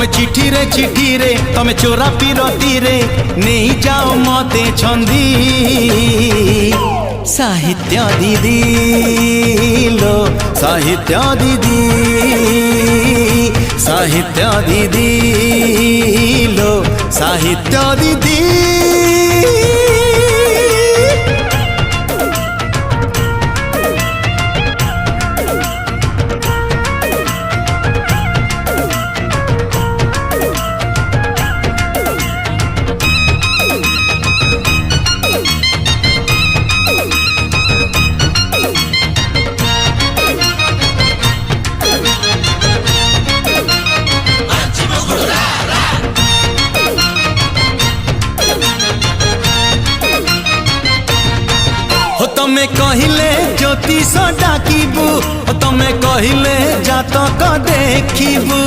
तमे चिठी रे तमे चोरा पिरती रे नहीं जाओ मते छंदी साहित्य दीदी लो साहित्य दीदी साहित्य दीदी लो साहित्य दीदी। तमे कहिले ज्योतिष डाकिबू तमे कहिले जातक देखिबू।